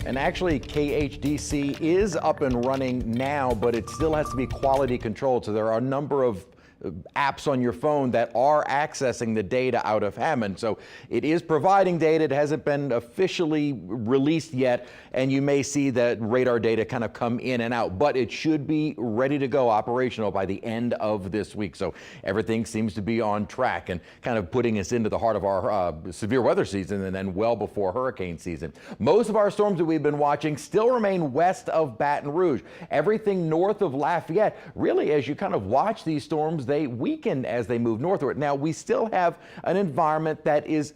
And actually, KHDC is up and running now, but it still has to be quality controlled. So there are a number of apps on your phone that are accessing the data out of Hammond. So it is providing data. It hasn't been officially released yet, and you may see that radar data kind of come in and out, but it should be ready to go operational by the end of this week. So everything seems to be on track and kind of putting us into the heart of our severe weather season, and then well before hurricane season. Most of our storms that we've been watching still remain west of Baton Rouge. Everything north of Lafayette, really, as you kind of watch these storms, they weaken as they move northward. Now, we still have an environment that is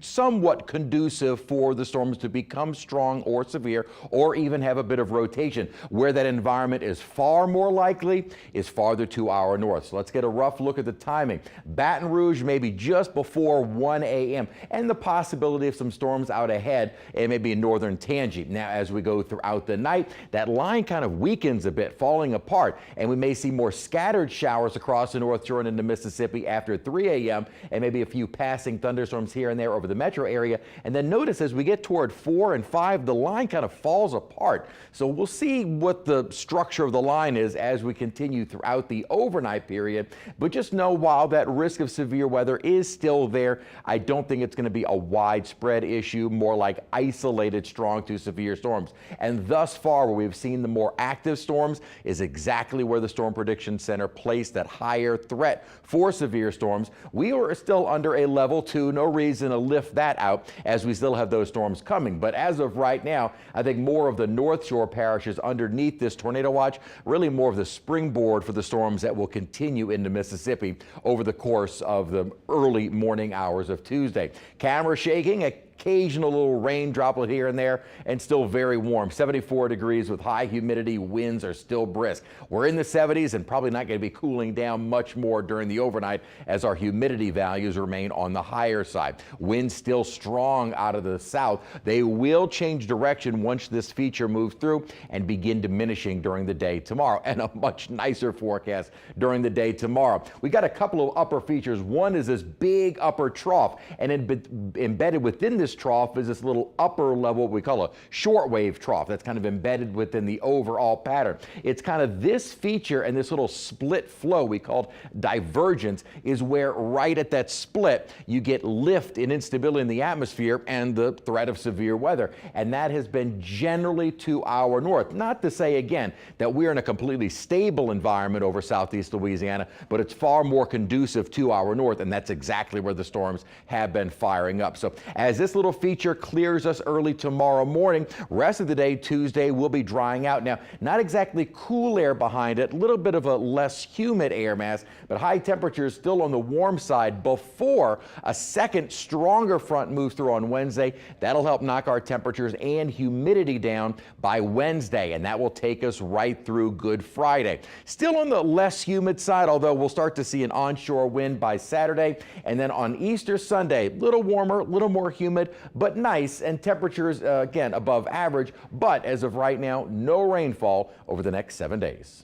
somewhat conducive for the storms to become strong or severe, or even have a bit of rotation. Where that environment is far more likely is farther to our north. So let's get a rough look at the timing. Baton Rouge maybe just before 1 a.m. and the possibility of some storms out ahead, and maybe in northern Tangi. Now, as we go throughout the night, that line kind of weakens a bit, falling apart, and we may see more scattered showers across the North Shore and into Mississippi after 3 a.m. and maybe a few passing thunderstorms here and there over the metro area. And then notice as we get toward 4 and 5, the line kind of falls apart. So we'll see what the structure of the line is as we continue throughout the overnight period. But just know, while that risk of severe weather is still there, I don't think it's going to be a widespread issue, more like isolated strong to severe storms. And thus far, where we've seen the more active storms is exactly where the Storm Prediction Center placed that higher threat for severe storms. We are still under a level 2, no reason to lift that out as we still have those storms coming. But as of right now, I think more of the North Shore parishes underneath this tornado watch, really more of the springboard for the storms that will continue into Mississippi over the course of the early morning hours of Tuesday. Camera shaking, occasional little rain droplet here and there, and still very warm. 74 degrees with high humidity. Winds are still brisk. We're in the 70s and probably not going to be cooling down much more during the overnight as our humidity values remain on the higher side. Winds still strong out of the south. They will change direction once this feature moves through and begin diminishing during the day tomorrow, and a much nicer forecast during the day tomorrow. We got a couple of upper features. One is this big upper trough, and embedded within this trough is this little upper level we call a shortwave trough that's kind of embedded within the overall pattern. It's kind of this feature, and this little split flow we called divergence is where right at that split you get lift and instability in the atmosphere and the threat of severe weather. And that has been generally to our north. Not to say again that we're in a completely stable environment over southeast Louisiana, but it's far more conducive to our north, and that's exactly where the storms have been firing up. So as this little feature clears us early tomorrow morning, rest of the day Tuesday will be drying out. Now, not exactly cool air behind it, a little bit of a less humid air mass, but high temperatures still on the warm side before a second stronger front moves through on Wednesday. That'll help knock our temperatures and humidity down by Wednesday, and that will take us right through Good Friday. Still on the less humid side, although we'll start to see an onshore wind by Saturday, and then on Easter Sunday, a little warmer, a little more humid, but nice, and temperatures again above average. But as of right now, no rainfall over the next 7 days.